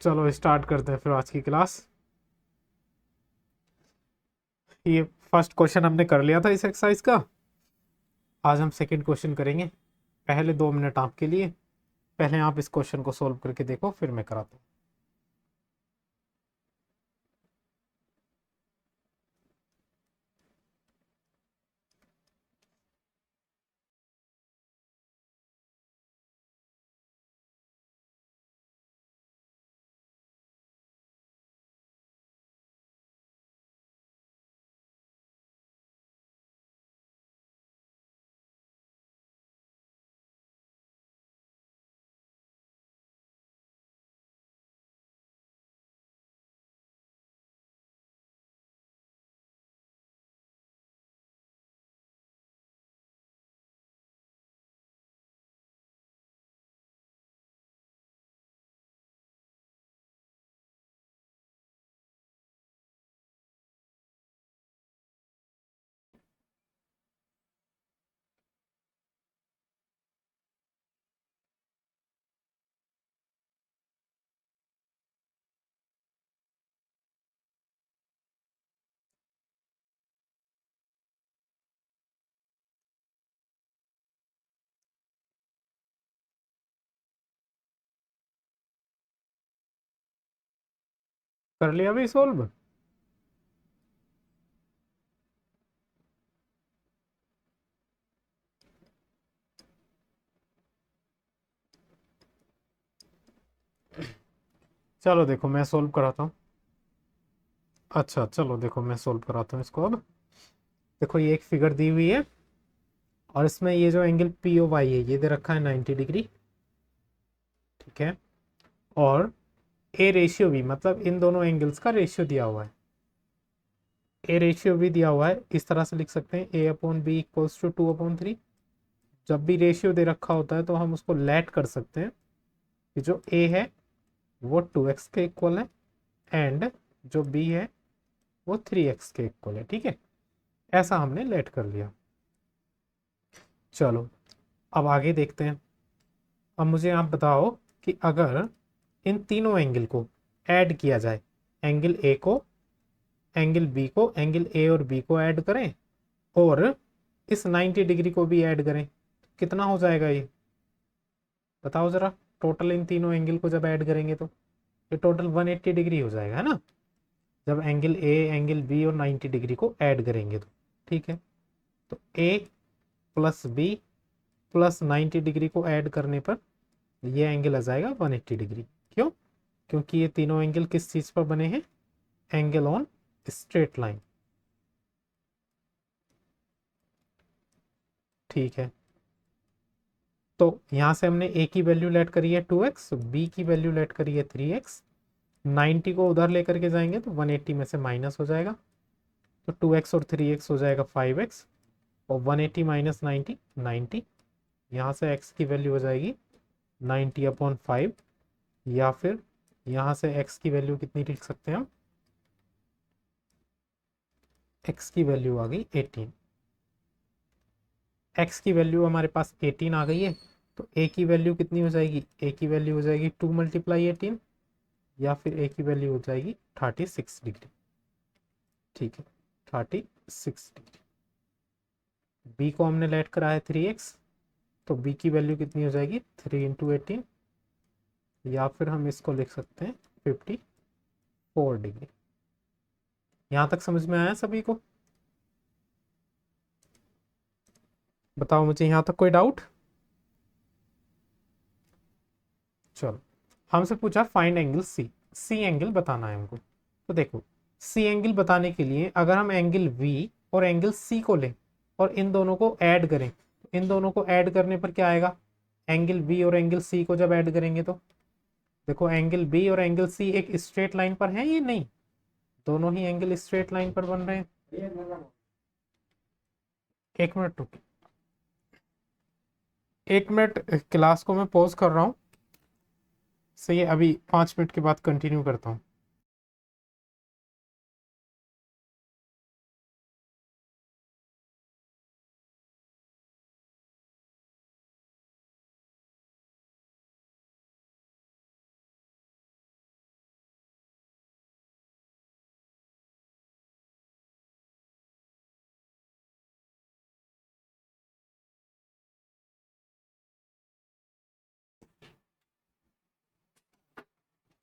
चलो स्टार्ट करते हैं फिर आज की क्लास। ये फर्स्ट क्वेश्चन हमने कर लिया था इस एक्सरसाइज का। आज हम सेकंड क्वेश्चन करेंगे। पहले 2 मिनट आपके लिए। पहले आप इस क्वेश्चन को सॉल्व करके देखो, फिर मैं कराता हूँ। कर लिया भाई सॉल्व। चलो देखो मैं सॉल्व कराता हूँ। अच्छा चलो देखो मैं सॉल्व कराता हूँ इसको अब। देखो ये एक फिगर दी हुई है और इसमें ये जो एंगल पी ओ वाई है ये दे रखा है 90 डिग्री। ठीक है। और ए रेशियो भी, मतलब इन दोनों एंगल्स का रेशियो दिया हुआ है। ए रेशियो भी दिया हुआ है, इस तरह से लिख सकते हैं A/B = 2/3। जब भी रेशियो दे रखा होता है तो हम उसको लेट कर सकते हैं कि जो ए है वो 2x के इक्वल है एंड जो बी है वो 3x के इक्वल है। ठीक है, ऐसा हमने लेट कर लिया। चलो अब आगे देखते हैं। अब मुझे आप बताओ कि अगर इन तीनों एंगल को ऐड किया जाए, एंगल ए को, एंगल बी को, एंगल ए और बी को ऐड करें और इस 90 डिग्री को भी ऐड करें, कितना हो जाएगा ये बताओ जरा। टोटल इन तीनों एंगल को जब ऐड करेंगे तो ये टोटल 180 डिग्री हो जाएगा, है ना। जब एंगल ए, एंगल बी और 90 डिग्री को ऐड करेंगे तो। ठीक है, तो ए प्लस बी प्लस 90 डिग्री को ऐड करने पर ये एंगल आ जाएगा 180 डिग्री। क्यों? क्योंकि ये तीनों एंगल किस चीज पर बने हैं? Angle on straight line. ठीक है, तो यहां से हमने ए की वैल्यू लेट करी है 2x, बी की वैल्यू लेट करी है 3x। 90 को उधर लेकर के जाएंगे तो 180 में से माइनस हो जाएगा, तो 2x और 3x हो जाएगा 5x। और 180 माइनस 90, 90। यहाँ से x की वैल्यू हो जाएगी 90/5, या फिर यहाँ से x की वैल्यू कितनी लिख सकते हैं हम? x की वैल्यू आ गई 18। x की वैल्यू हमारे पास 18 आ गई है, तो a की वैल्यू कितनी हो जाएगी? a की वैल्यू हो जाएगी 2 × 18, या फिर a की वैल्यू हो जाएगी 36 डिग्री। ठीक है, 36 डिग्री। b को हमने लेट करा है 3x, तो b की वैल्यू कितनी हो जाएगी? 3 × 18, या फिर हम इसको लिख सकते हैं 54 डिग्री। यहां तक समझ में आया सभी को? बताओ मुझे यहां तक कोई डाउट? चलो, हमसे पूछा find angle C. C angle बताना है हमको। तो देखो, सी एंगल बताने के लिए अगर हम एंगल वी और एंगल सी को लें और इन दोनों को ऐड करें, तो इन दोनों को ऐड करने पर क्या आएगा? एंगल बी और एंगल सी को जब ऐड करेंगे तो देखो, एंगल बी और एंगल सी एक स्ट्रेट लाइन पर है ये नहीं? दोनों ही एंगल स्ट्रेट लाइन पर बन रहे हैं। एक मिनट रुक, एक मिनट, क्लास को मैं पॉज कर रहा हूँ। सही है, अभी 5 मिनट के बाद कंटिन्यू करता हूँ।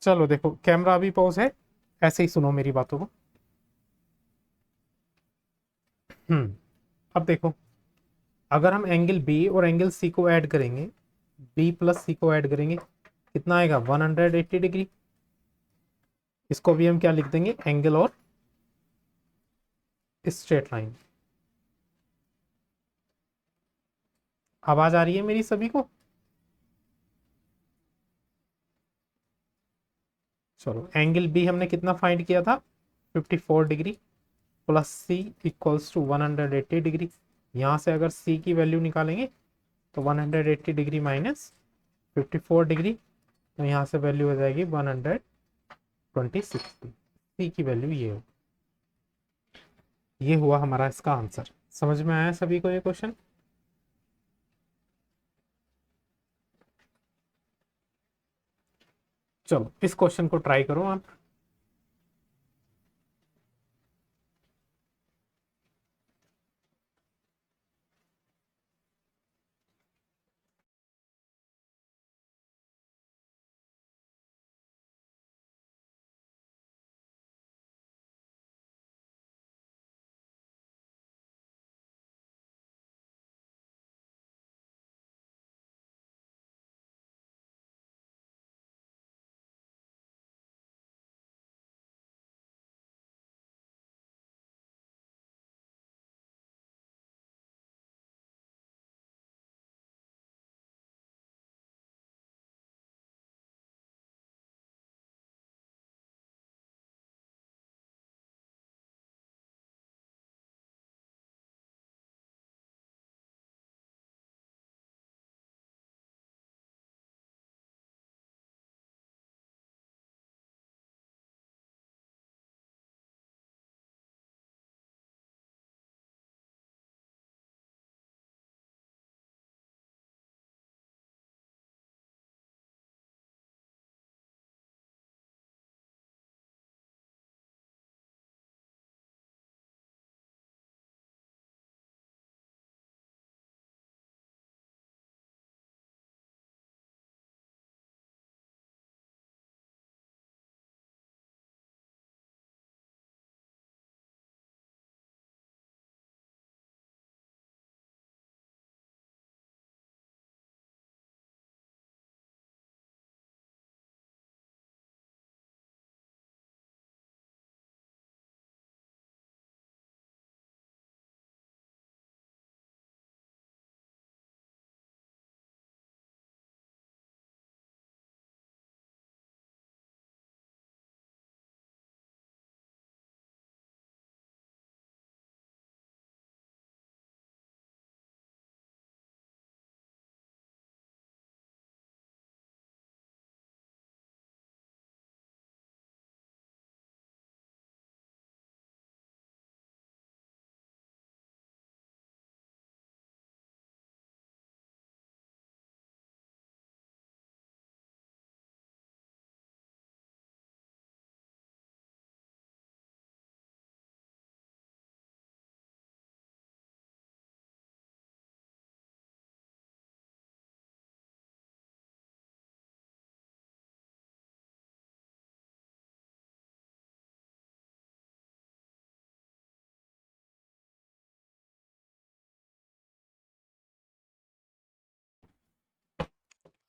चलो देखो, कैमरा अभी पॉज है, ऐसे ही सुनो मेरी बातों को। अब देखो, अगर हम एंगल बी और एंगल सी को ऐड करेंगे, बी प्लस सी को ऐड करेंगे, कितना आएगा 180 डिग्री। इसको भी हम क्या लिख देंगे, एंगल और स्ट्रेट लाइन। आवाज आ रही है मेरी सभी को? चलो, एंगल बी हमने कितना फाइंड किया था, 54 degree, plus C equals to 180 degree. यहाँ से अगर सी की वैल्यू निकालेंगे तो 180 डिग्री माइनस 54 डिग्री, तो यहाँ से वैल्यू हो जाएगी 126। सी की वैल्यू ये हो, ये हुआ हमारा इसका आंसर। समझ में आया सभी को ये क्वेश्चन? चलो इस क्वेश्चन को ट्राई करो आप।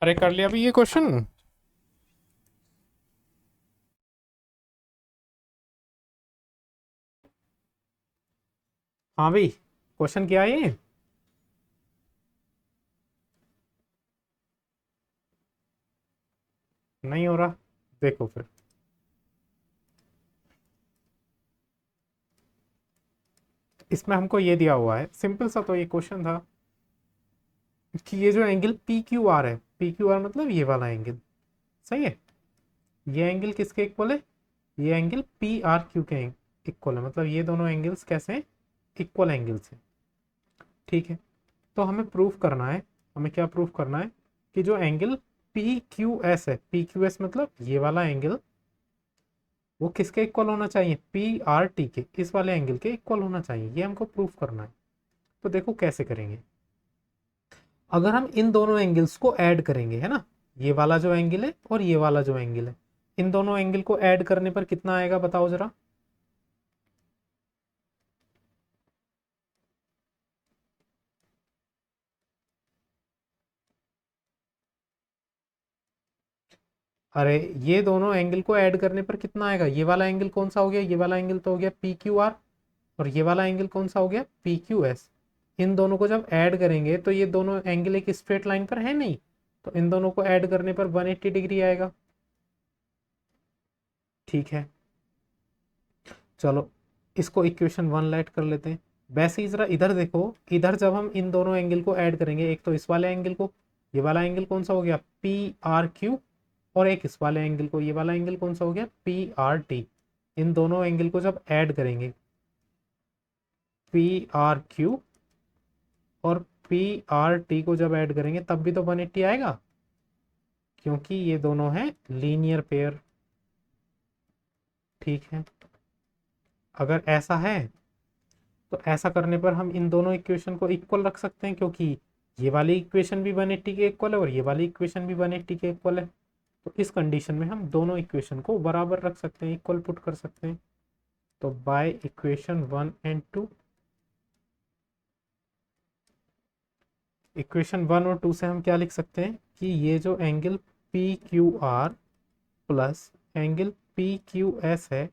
अरे कर लिया अभी ये क्वेश्चन? हाँ भाई, क्वेश्चन क्या है ये? नहीं हो रहा? देखो फिर, इसमें हमको ये दिया हुआ है, सिंपल सा तो ये क्वेश्चन था कि ये जो एंगल पी क्यू आर है, पी क्यू आर मतलब ये वाला एंगल, सही है, ये एंगल किसके इक्वल है, ये एंगल पी आर क्यू के इक्वल है, मतलब ये दोनों एंगल्स कैसे हैं, इक्वल एंगल्स हैं। ठीक है, तो हमें प्रूफ करना है, हमें क्या प्रूफ करना है कि जो एंगल पी क्यू एस है, पी क्यू एस मतलब ये वाला एंगल, वो किसके इक्वल होना चाहिए, पी आर टी के, इस वाले एंगल के इक्वल होना चाहिए, ये हमको प्रूफ करना है। तो देखो कैसे करेंगे, अगर हम इन दोनों एंगल्स को ऐड करेंगे, है ना, ये वाला जो एंगल है और ये वाला जो एंगल है, इन दोनों एंगल को ऐड करने पर कितना आएगा बताओ जरा। अरे ये दोनों एंगल को ऐड करने पर कितना आएगा, ये वाला एंगल कौन सा हो गया, ये वाला एंगल तो हो गया पी क्यू आर, और ये वाला एंगल कौन सा हो गया पी क्यू एस। इन दोनों को जब ऐड करेंगे तो ये दोनों एंगल एक स्ट्रेट लाइन पर है नहीं, तो इन दोनों को ऐड करने पर 180 डिग्री आएगा। ठीक है, चलो इसको इक्वेशन 1 लाइट कर लेते हैं। वैसे ही जरा इधर देखो, इधर जब हम इन दोनों एंगल को ऐड करेंगे, एक तो इस वाले एंगल को, ये वाला एंगल कौन सा हो गया पी आर क्यू, और एक इस वाले एंगल को, ये वाला एंगल कौन सा हो गया पी आर टी। इन दोनों एंगल को जब ऐड करेंगे पी आर क्यू और पी आर टी को जब ऐड करेंगे तब भी तो 180 आएगा, क्योंकि ये दोनों हैं लीनियर पेयर। ठीक है, अगर ऐसा है तो ऐसा करने पर हम इन दोनों इक्वेशन को इक्वल रख सकते हैं, क्योंकि ये वाली इक्वेशन भी 180 के इक्वल है और ये वाली इक्वेशन भी 180 के इक्वल है। तो इस कंडीशन में हम दोनों इक्वेशन को बराबर रख सकते हैं, इक्वल पुट कर सकते हैं। तो बाय इक्वेशन 1 एंड 2, इक्वेशन 1 और 2 से हम क्या लिख सकते हैं कि ये जो angle P Q R plus angle P Q S है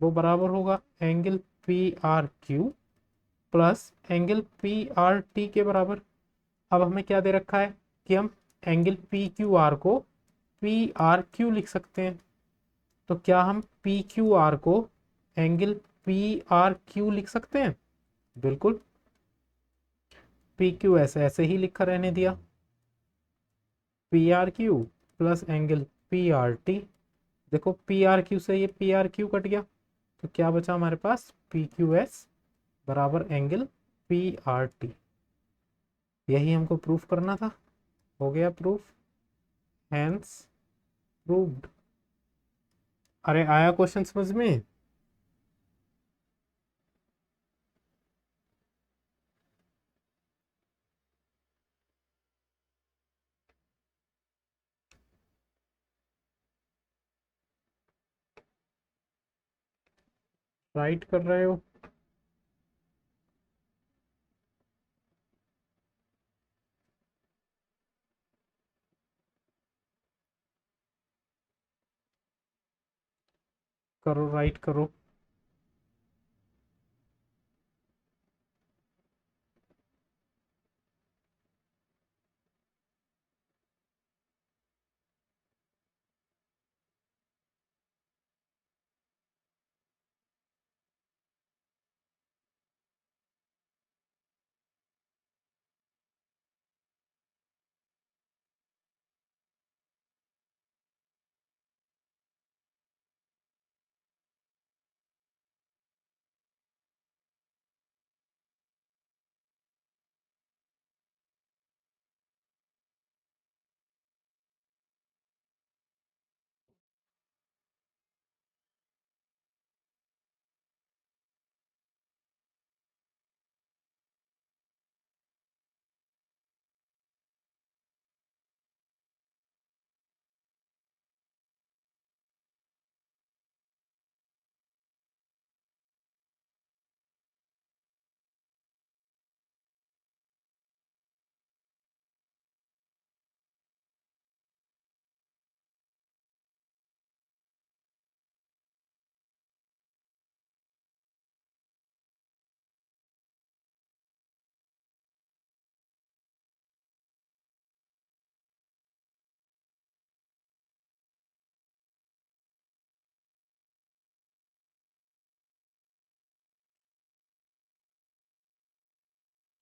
वो बराबर होगा angle P R Q plus angle P R T के बराबर। अब हमें क्या दे रखा है कि हम एंगल पी क्यू आर को पी आर क्यू लिख सकते हैं। तो क्या हम पी क्यू आर को एंगल पी आर क्यू लिख सकते हैं? बिल्कुल, पी क्यू एस ऐसे ही लिखा रहने दिया, P R Q plus angle P R T. देखो पी आर क्यू से ये पी आर क्यू कट गया, तो क्या बचा हमारे पास पी क्यू एस बराबर एंगल पी आर टी। यही हमको प्रूफ करना था, हो गया प्रूफ, हैंस प्रूव्ड। अरे आया क्वेश्चन समझ में? राइट कर रहे हो? करो, राइट करो।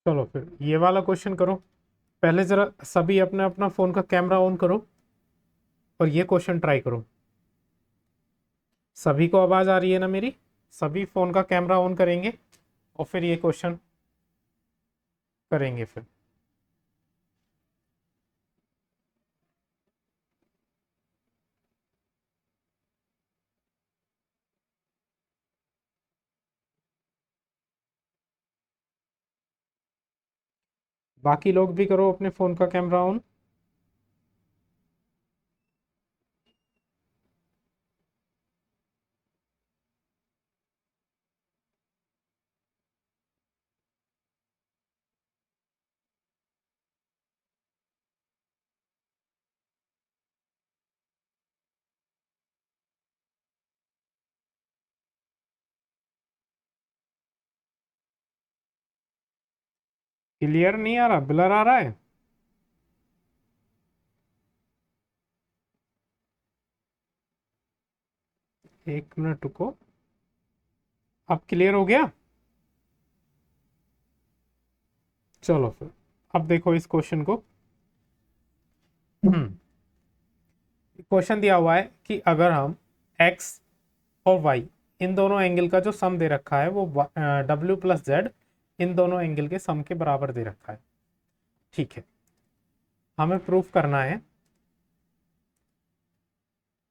चलो फिर ये वाला क्वेश्चन करो। पहले जरा सभी अपना अपना फोन का कैमरा ऑन करो और ये क्वेश्चन ट्राई करो। सभी को आवाज आ रही है ना मेरी? सभी फोन का कैमरा ऑन करेंगे और फिर ये क्वेश्चन करेंगे फिर। बाकी लोग भी करो अपने फोन का कैमरा ऑन। क्लियर नहीं आ रहा, ब्लर आ रहा है? एक मिनट रुको। अब क्लियर हो गया? चलो फिर अब देखो इस क्वेश्चन को। क्वेश्चन दिया हुआ है कि अगर हम x और y इन दोनों एंगल का जो सम दे रखा है वो w प्लस जेड इन दोनों एंगल के सम के बराबर दे रखा है। ठीक है, हमें प्रूफ करना है।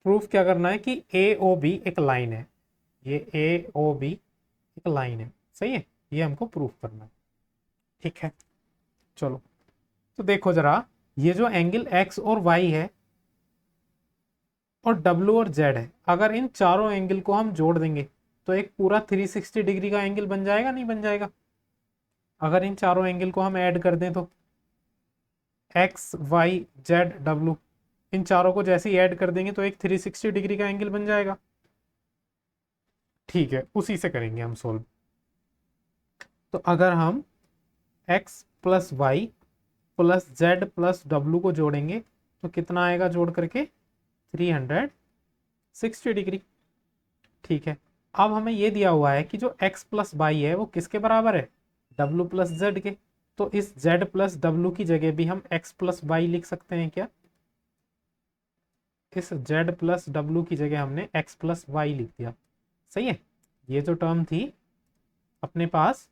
प्रूफ क्या करना है कि ए ओ बी एक लाइन है। ये ए ओ बी एक लाइन है, सही है, ये हमको प्रूफ करना है। ठीक है, चलो तो देखो जरा, ये जो एंगल एक्स और वाई है और डब्ल्यू और जेड है, अगर इन चारों एंगल को हम जोड़ देंगे तो एक पूरा 360 डिग्री का एंगल बन जाएगा, नहीं बन जाएगा? अगर इन चारों एंगल को हम ऐड कर दें तो एक्स वाई जेड डब्ल्यू, इन चारों को जैसे ही ऐड कर देंगे तो एक 360 डिग्री का एंगल बन जाएगा। ठीक है, उसी से करेंगे हम सोल्व। तो अगर हम x plus y plus z plus डब्ल्यू को जोड़ेंगे तो कितना आएगा जोड़ करके? 360 डिग्री। ठीक है, अब हमें यह दिया हुआ है कि जो x प्लस वाई है वो किसके बराबर है? w प्लस जेड के। तो इस z प्लस w की जगह भी हम x प्लस वाई लिख सकते हैं क्या? इस z प्लस w की जगह हमने x प्लस वाई लिख दिया, सही है। ये जो टर्म थी अपने पास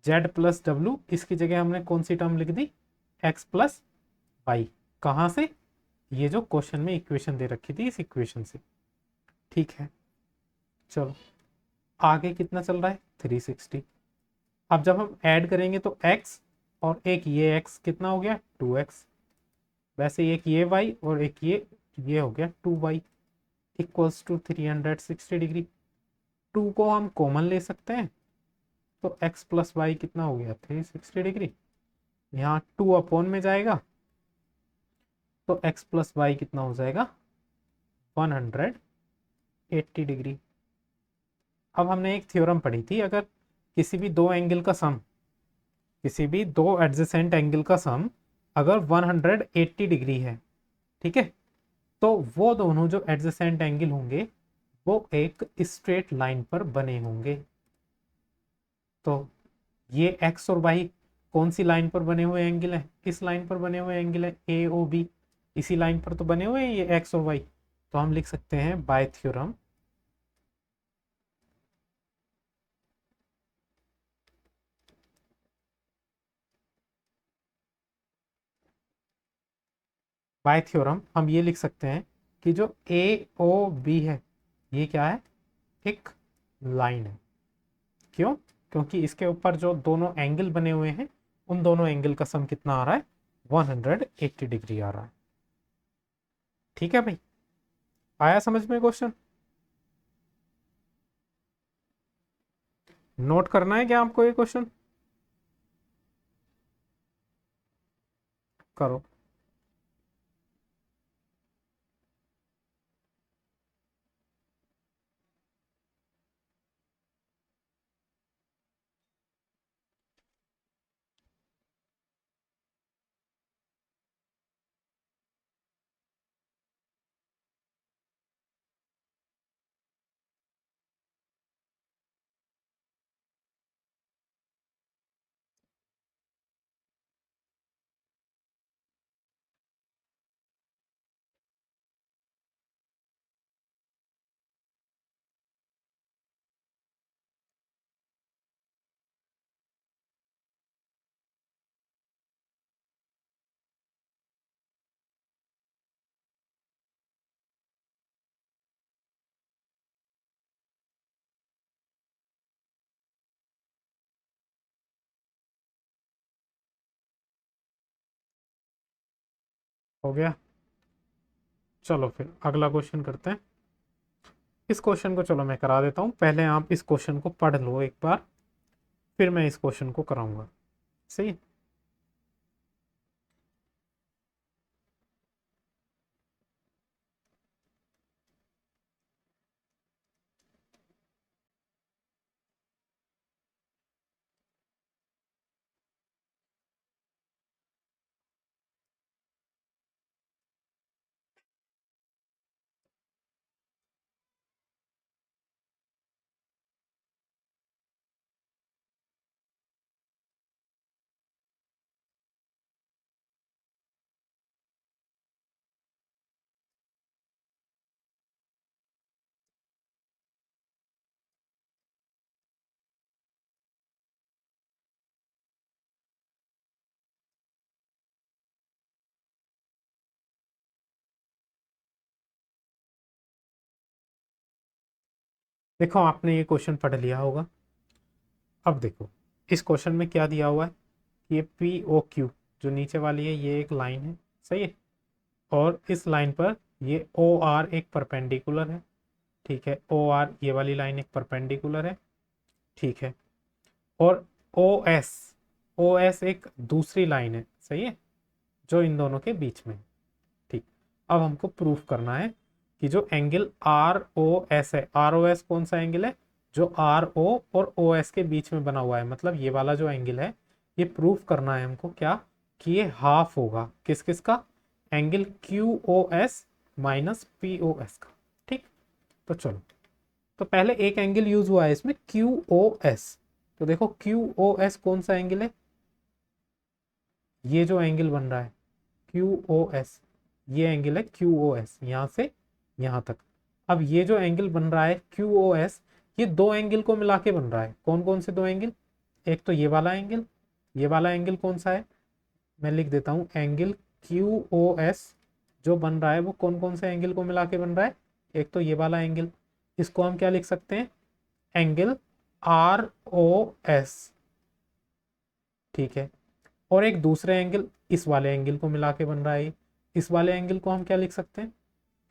z प्लस w, इसकी जगह हमने कौन सी टर्म लिख दी? x plus Y. कहाँ से? ये जो क्वेश्चन में इक्वेशन दे रखी थी इस इक्वेशन से। ठीक है, चलो आगे कितना चल रहा है? 360। अब जब हम ऐड करेंगे तो x और एक ये x कितना हो गया? 2x। वैसे एक ये y और एक ये हो गया 2y इक्वल्स टू 360 डिग्री। 2 को हम कॉमन ले सकते हैं तो x प्लस वाई कितना हो गया? 360 डिग्री। यहाँ 2 अपॉन में जाएगा तो x प्लस वाई कितना हो जाएगा? 180 डिग्री। अब हमने एक थ्योरम पढ़ी थी, अगर किसी भी दो एंगल का सम, किसी भी दो एडजेसेंट एंगल का सम अगर 180 डिग्री है, ठीक है, तो वो दोनों जो एडजेसेंट एंगल होंगे वो एक स्ट्रेट लाइन पर बने होंगे। तो ये एक्स और वाई कौन सी लाइन पर बने हुए एंगल है? इस लाइन पर बने हुए एंगल है ए ओ बी, इसी लाइन पर तो बने हुए हैं ये एक्स और वाई। तो हम लिख सकते हैं बाय थ्योरम, बाय थ्योरम हम ये लिख सकते हैं कि जो ए ओ बी है ये क्या है? एक लाइन है। क्यों? क्योंकि इसके ऊपर जो दोनों एंगल बने हुए हैं उन दोनों एंगल का सम कितना आ रहा है? 180 डिग्री आ रहा है। ठीक है भाई, आया समझ में क्वेश्चन? नोट करना है क्या आपको ये क्वेश्चन? करो। हो गया? चलो फिर अगला क्वेश्चन करते हैं। इस क्वेश्चन को चलो मैं करा देता हूँ, पहले आप इस क्वेश्चन को पढ़ लो एक बार, फिर मैं इस क्वेश्चन को कराऊंगा, सही है? देखो आपने ये क्वेश्चन पढ़ लिया होगा। अब देखो इस क्वेश्चन में क्या दिया हुआ है कि ये पी ओ क्यू जो नीचे वाली है ये एक लाइन है, सही है, और इस लाइन पर ये ओ आर एक परपेंडिकुलर है, ठीक है, ओ आर ये वाली लाइन एक परपेंडिकुलर है, ठीक है, और ओ एस, ओ एस एक दूसरी लाइन है, सही है, जो इन दोनों के बीच में है। ठीक, अब हमको प्रूफ करना है कि जो एंगल आर ओ एस है, आर ओ एस कौन सा एंगल है, जो आर ओ और ओ एस के बीच में बना हुआ है, मतलब ये वाला जो एंगल है, ये प्रूफ करना है हमको क्या, कि ये हाफ होगा किस किस का, angle Q O S minus P O S का। ठीक, तो चलो, तो पहले एक एंगल यूज हुआ है इसमें क्यू ओ एस, तो देखो क्यू ओ एस कौन सा एंगल है, ये जो एंगल बन रहा है क्यू ओ एस, ये एंगल है क्यू ओ एस, यहां से यहां तक। अब ये जो एंगल बन रहा है क्यू ओ एस, ये दो एंगल को मिला के बन रहा है, कौन कौन से दो एंगल, एक तो ये वाला एंगल, ये वाला एंगल कौन सा है, मैं लिख देता हूं, एंगल क्यू ओ एस जो बन रहा है वो कौन कौन से एंगल को मिला के बन रहा है, एक तो ये वाला एंगल, इसको हम क्या लिख सकते हैं, एंगल आर ओ एस, ठीक है, और एक दूसरे एंगल इस वाले एंगल को मिला के बन रहा है, इस वाले एंगल को हम क्या लिख सकते हैं,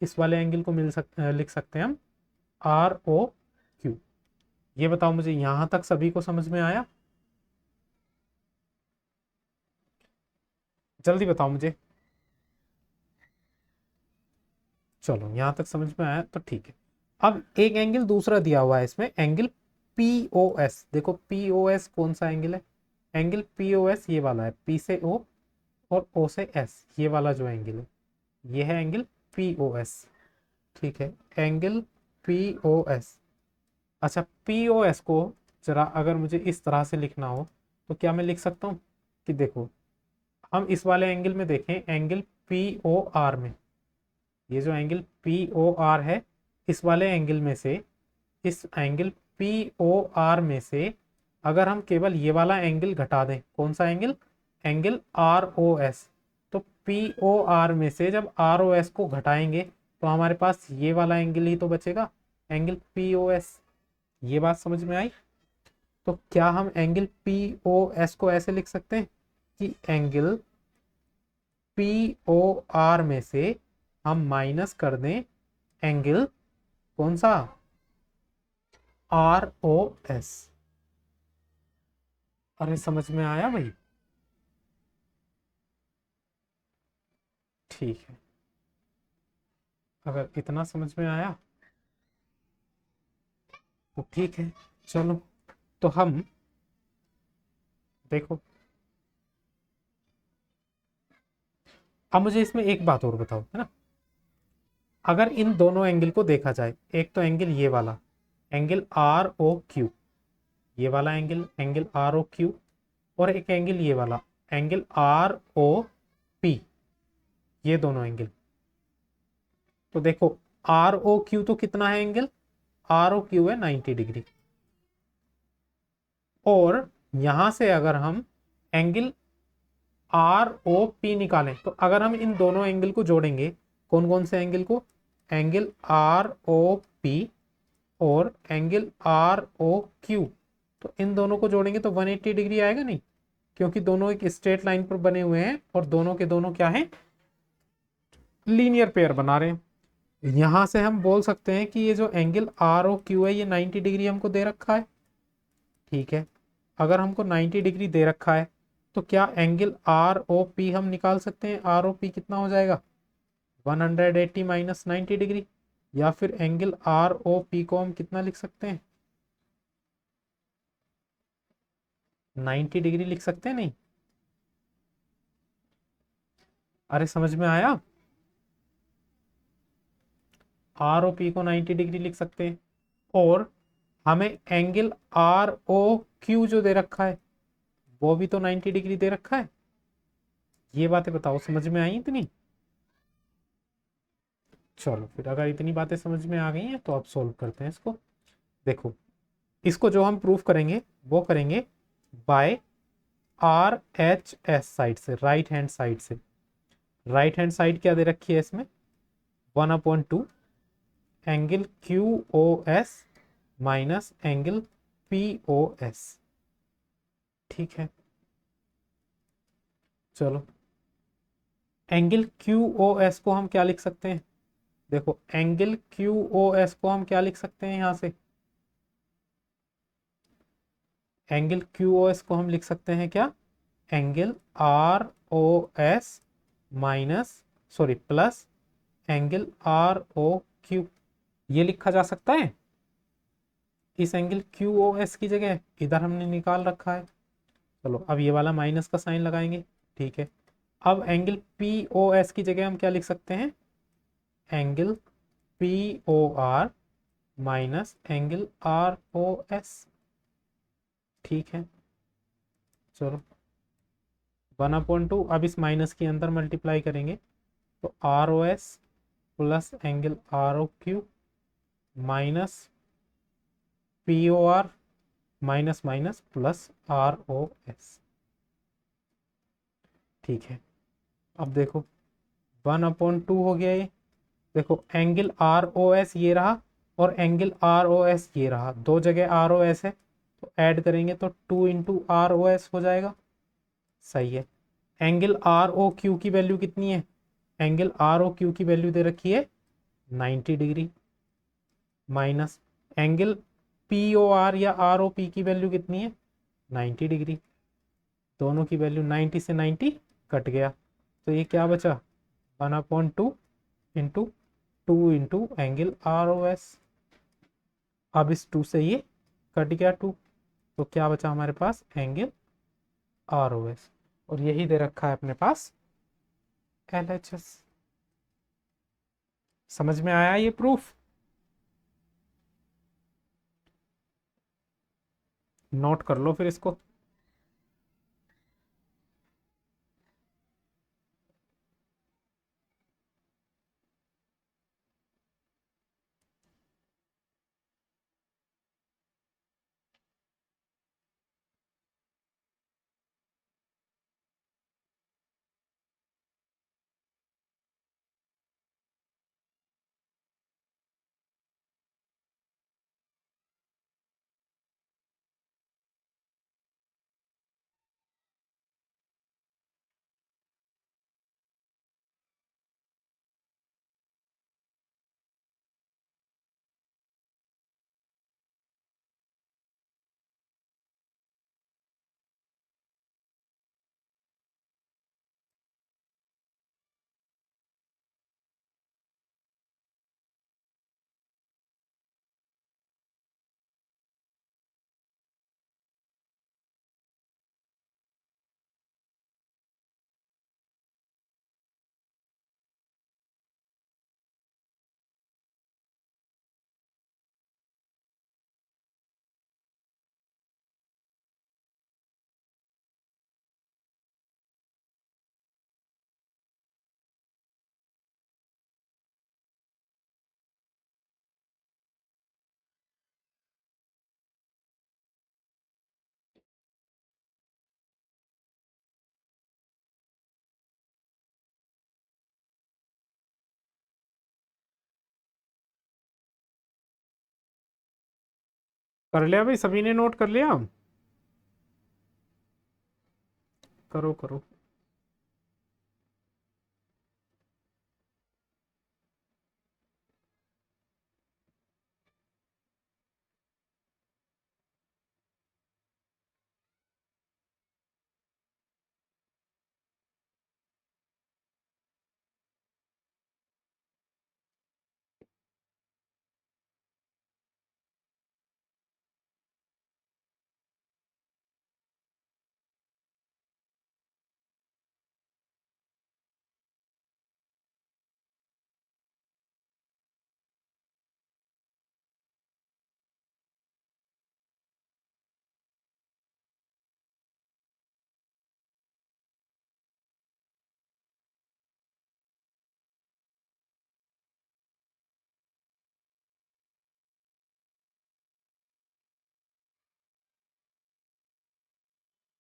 इस वाले एंगल को लिख सकते हैं हम आर ओ क्यू। ये बताओ मुझे यहां तक सभी को समझ में आया, जल्दी बताओ मुझे। चलो यहां तक समझ में आया तो ठीक है। अब एक एंगल दूसरा दिया हुआ है इसमें, एंगल पी ओ एस, देखो पी ओ एस कौन सा एंगल है, एंगल पी ओ एस ये वाला है, पी से ओ और ओ से एस, ये वाला जो एंगल है ये है एंगल पी ओ एस, ठीक है, एंगल पी ओ एस। अच्छा पी ओ एस को जरा अगर मुझे इस तरह से लिखना हो तो क्या मैं लिख सकता हूँ, कि देखो हम इस वाले एंगल में देखें, एंगल पी ओ आर में, ये जो एंगल पी ओ आर है, इस वाले एंगल में से, इस एंगल पी ओ आर में से अगर हम केवल ये वाला एंगल घटा दें, कौन सा angle, angle R O S, तो पी ओ आर में से जब आर ओ एस को घटाएंगे तो हमारे पास ये वाला एंगल ही तो बचेगा, एंगल पी ओ एस। ये बात समझ में आई। तो क्या हम एंगल पी ओ एस को ऐसे लिख सकते हैं कि एंगल पी ओ आर में से हम माइनस कर दें एंगल कौन सा, आर ओ एस। अरे समझ में आया भाई, ठीक है, अगर इतना समझ में आया तो ठीक है। चलो, तो हम देखो, अब मुझे इसमें एक बात और बताओ, है ना, अगर इन दोनों एंगल को देखा जाए, एक तो एंगल ये वाला एंगल आर ओ क्यू, ये वाला angle angle R O Q, और एक एंगल ये वाला एंगल आर ओ पी, ये दोनों एंगल, तो देखो आर ओ क्यू तो कितना है एंगल, आर ओ क्यू है 90 डिग्री, और यहां से अगर हम एंगल आर ओ पी निकालें तो अगर हम इन दोनों एंगल को जोड़ेंगे, कौन कौन से एंगल को, एंगल आर ओ पी और एंगल आर ओ क्यू, तो इन दोनों को जोड़ेंगे तो 180 डिग्री आएगा नहीं, क्योंकि दोनों एक स्ट्रेट लाइन पर बने हुए हैं और दोनों के दोनों क्या हैं, लीनियर पेयर बना रहे हैं। यहां से हम बोल सकते हैं कि ये जो एंगल आर ओ क्यू है ये 90 डिग्री हमको दे रखा है, ठीक है, अगर हमको 90 डिग्री दे रखा है तो क्या एंगल आर ओ पी हम निकाल सकते हैं, आर ओ पी कितना हो जाएगा 180 माइनस 90 डिग्री, या फिर एंगल आर ओ पी को हम कितना लिख सकते हैं 90 डिग्री लिख सकते हैं, नहीं, अरे समझ में आया, आर ओ पी को 90 डिग्री लिख सकते हैं, और हमें एंगल आर ओ क्यू जो दे रखा है वो भी तो 90 डिग्री दे रखा है। ये बातें बताओ समझ में आई इतनी, चलो फिर अगर इतनी बातें समझ में आ गई हैं तो अब सोल्व करते हैं इसको। देखो इसको जो हम प्रूफ करेंगे वो करेंगे by R H S side से, राइट हैंड साइड से। राइट हैंड साइड क्या दे रखी है इसमें, 1/2 angle Q O S minus angle P O S. ठीक है, चलो एंगल क्यू ओ एस को हम क्या लिख सकते हैं? देखो एंगल क्यू ओ एस को हम क्या लिख सकते हैं? यहां से एंगल क्यू ओ एस को हम लिख सकते हैं क्या? Angle R O S minus, sorry plus angle R O Q, ये लिखा जा सकता है। इस एंगल क्यू ओ एस की जगह इधर हमने निकाल रखा है। चलो अब ये वाला माइनस का साइन लगाएंगे। ठीक है, अब एंगल पी ओ एस की जगह हम क्या लिख सकते हैं? Angle P O R minus angle R O S. ठीक है, चलो 1/2, अब इस माइनस के अंदर मल्टीप्लाई करेंगे तो R O S plus angle R O Q minus P O R minus minus plus R O S. ठीक है, अब देखो 1/2 हो गया ये। देखो एंगल आर ओ एस ये रहा और एंगल आर ओ एस ये रहा, दो जगह आर ओ एस है तो ऐड करेंगे तो 2 × ROS हो जाएगा। सही है। एंगल आर ओ क्यू की वैल्यू कितनी है? एंगल आर ओ क्यू की वैल्यू दे रखी है 90 degree, minus angle P O R या आर ओ पी की वैल्यू कितनी है? 90 डिग्री। दोनों की वैल्यू 90 से 90 कट गया, तो ये क्या बचा? 1/2 into 2 × angle R O S. अब इस 2 से ये कट गया 2, तो क्या बचा हमारे पास? Angle R O S. और यही दे रखा है अपने पास एल एच एस। समझ में आया ये प्रूफ? नोट कर लो फिर इसको। कर लिया भाई, सभी ने नोट कर लिया? करो करो।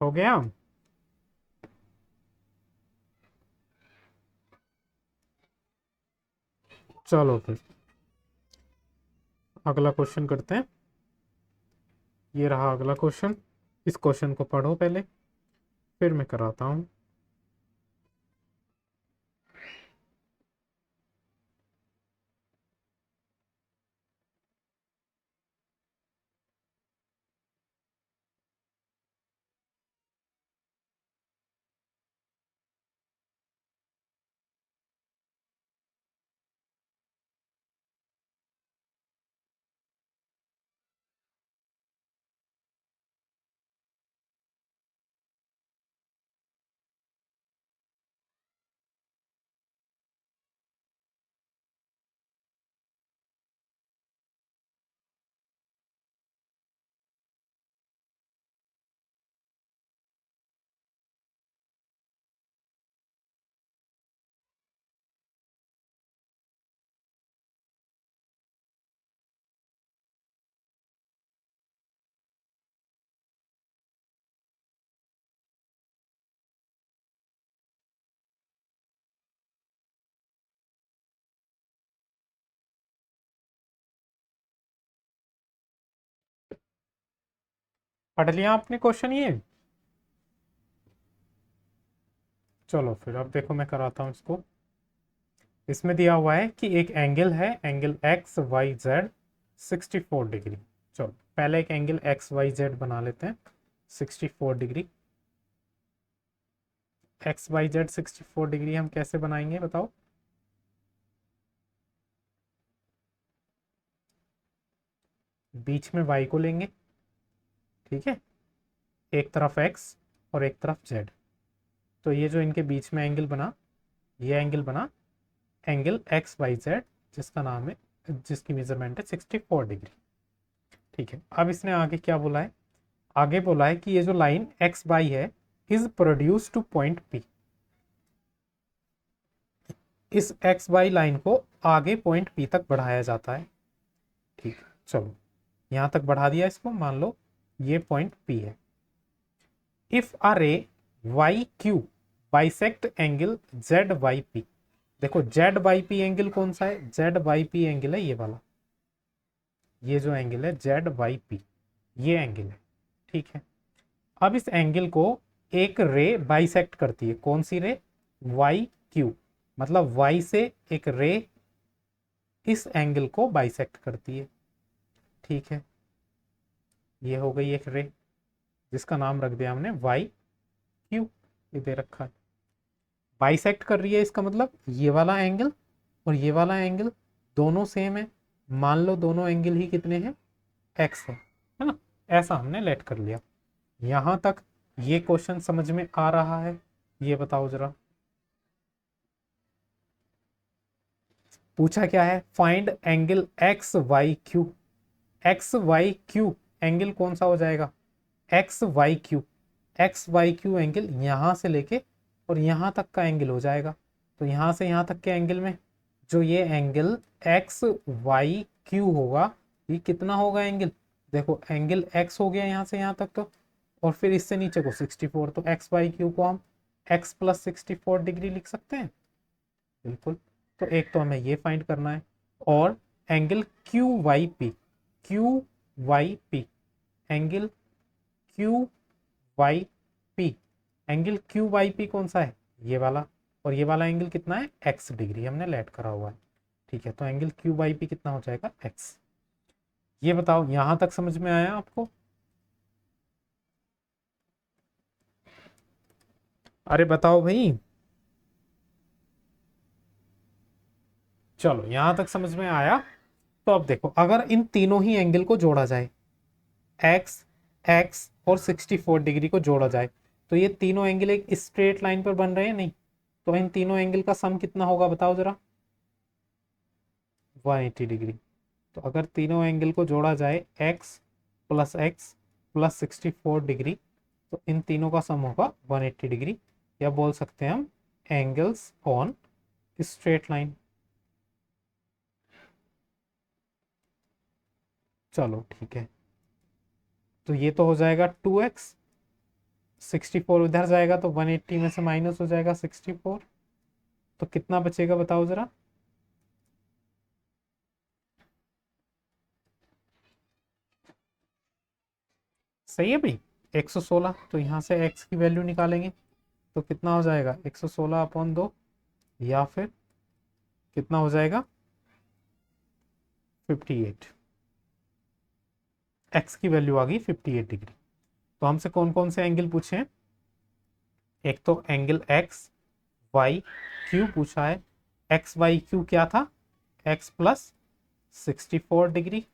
हो गया? चलो फिर अगला क्वेश्चन करते हैं। ये रहा अगला क्वेश्चन। इस क्वेश्चन को पढ़ो पहले, फिर मैं कराता हूँ। पढ़ लिया आपने क्वेश्चन ये? चलो फिर अब देखो मैं कराता हूँ इसको। इसमें दिया हुआ है कि एक एंगल है, angle X Y Z 64 degree. चलो पहले एक एंगल एक्स वाई जेड बना लेते हैं 64 degree. X Y Z 64 degree हम कैसे बनाएंगे बताओ? बीच में वाई को लेंगे, ठीक है, एक तरफ एक्स और एक तरफ जेड। तो ये जो इनके बीच में एंगल बना, ये एंगल बना एंगल एक्स वाई जेड, जिसका नाम है, जिसकी मेजरमेंट है 64 डिग्री। ठीक है, अब इसने आगे क्या बोला है? आगे बोला है कि ये जो लाइन एक्स वाई है is produce two point P. इस एक्स वाई लाइन को आगे पॉइंट पी तक बढ़ाया जाता है। ठीक है, चलो यहां तक बढ़ा दिया इसको, मान लो ये पॉइंट पी है। If a ray Y Q bisect angle Z Y P. देखो जेड वाई पी एंगल कौन सा है? जेड वाई पी एंगल है ये वाला, ये जो एंगल है जेड वाई पी, ये एंगल है। ठीक है, अब इस एंगल को एक रे बाइसेक्ट करती है। कौन सी रे? वाई क्यू, मतलब वाई से एक रे इस एंगल को बाइसेक्ट करती है। ठीक है, ये हो गई एक रे जिसका नाम रख दिया हमने वाई क्यू, ये दे रखा है। बाइसेक्ट कर रही है इसका मतलब ये वाला एंगल और ये वाला एंगल दोनों सेम है। मान लो दोनों एंगल ही कितने हैं? एक्स है ना? ऐसा हमने लेट कर लिया। यहां तक ये क्वेश्चन समझ में आ रहा है? ये बताओ जरा। पूछा क्या है? Find angle X Y Q. X Y Q angle कौन सा हो जाएगा? X Y Q, X Y Q angle यहां से लेके और यहां तक का एंगल हो जाएगा। तो यहां से यहां तक के एंगल में जो ये एंगल एक्स वाई क्यू होगा, ये कितना होगा एंगल? देखो एंगल एक्स हो गया यहां से यहां तक तो, और फिर इससे नीचे को 64। तो एक्स वाई क्यू को हम एक्स प्लस 64 डिग्री लिख सकते हैं। बिल्कुल। तो एक तो हमें ये फाइंड करना है, और angle Q Y P, Q Y P, angle Q Y P, angle Q Y P कौन सा है? ये वाला। और ये वाला एंगल कितना है? एक्स डिग्री हमने लेट करा हुआ है। ठीक है, तो एंगल क्यू वाई पी कितना हो जाएगा? एक्स। ये बताओ यहां तक समझ में आया आपको? अरे बताओ भाई। चलो यहां तक समझ में आया। तो अब देखो, अगर इन तीनों ही एंगल को जोड़ा जाए, एक्स, एक्स और 64 डिग्री को जोड़ा जाए, तो ये तीनों एंगल एक स्ट्रेट लाइन पर बन रहे हैं नहीं? तो इन तीनों एंगल का सम कितना होगा बताओ जरा? 180 डिग्री। तो अगर तीनों एंगल को जोड़ा जाए एक्स प्लस 64 डिग्री, तो इन तीनों का सम होगा 180 डिग्री, या बोल सकते हैं हम एंगल्स ऑन स्ट्रेट लाइन। चलो ठीक है, तो ये तो हो जाएगा 2x, 64 उधर जाएगा तो 180 में से माइनस हो जाएगा 64। तो कितना बचेगा बताओ जरा? सही है भाई। 116, तो यहाँ से x की वैल्यू निकालेंगे तो कितना हो जाएगा 116/2, या फिर कितना हो जाएगा 58। x की वैल्यू आ गई 58 डिग्री। तो हमसे कौन कौन से एंगल पूछे हैं, एक तो एंगल x y q पूछा है। x y q क्या था, x प्लस 64 डिग्री,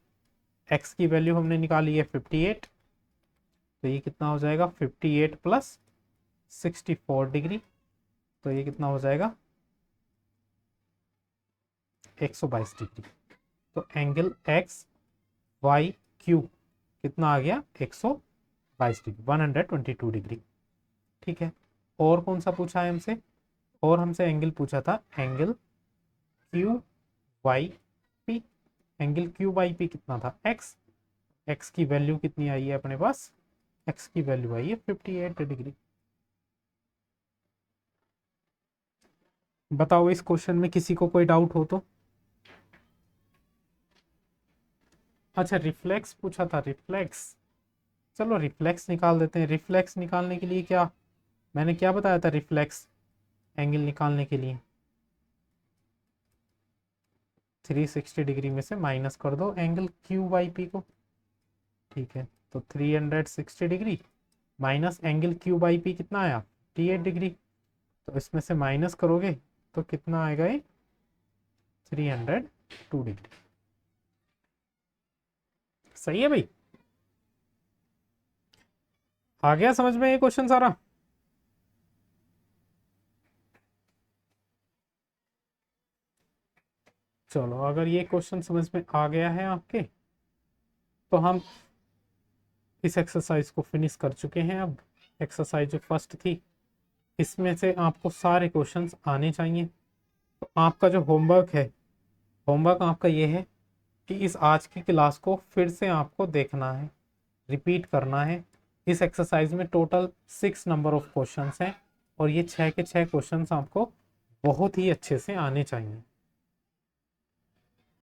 x की वैल्यू हमने निकाली है 58, तो ये कितना हो जाएगा 58 प्लस 64 डिग्री, तो ये कितना हो जाएगा 122 डिग्री। तो एंगल एक्स वाई क्यू कितना आ गया 122 डिग्री, 122 डिग्री। ठीक है, और कौन सा पूछा है हमसे, और हमसे एंगल पूछा था angle Q Y P. Angle Q Y P कितना था एक्स, एक्स की वैल्यू कितनी आई है अपने पास, एक्स की वैल्यू आई है 58 डिग्री। बताओ इस क्वेश्चन में किसी को कोई डाउट हो तो। अच्छा रिफ्लेक्स पूछा था, रिफ्लेक्स, चलो रिफ्लेक्स निकाल देते हैं। रिफ्लेक्स निकालने के लिए क्या मैंने क्या बताया था, रिफ्लेक्स एंगल निकालने के लिए 360 डिग्री में से माइनस कर दो एंगल क्यू वाई पी को। ठीक है, तो 360 degree minus angle Q by P कितना आया 58 डिग्री, तो इसमें से माइनस करोगे तो कितना आएगा ये 302 डिग्री। सही है भाई, आ गया समझ में ये क्वेश्चन सारा। चलो अगर ये क्वेश्चन समझ में आ गया है आपके, तो हम इस एक्सरसाइज को फिनिश कर चुके हैं। अब एक्सरसाइज जो फर्स्ट थी, इसमें से आपको सारे क्वेश्चंस आने चाहिए। तो आपका जो होमवर्क है, होमवर्क आपका ये है कि इस आज की क्लास को फिर से आपको देखना है, रिपीट करना है। इस एक्सरसाइज में टोटल 6 नंबर ऑफ क्वेश्चंस हैं, और ये 6 के 6 क्वेश्चंस आपको बहुत ही अच्छे से आने चाहिए।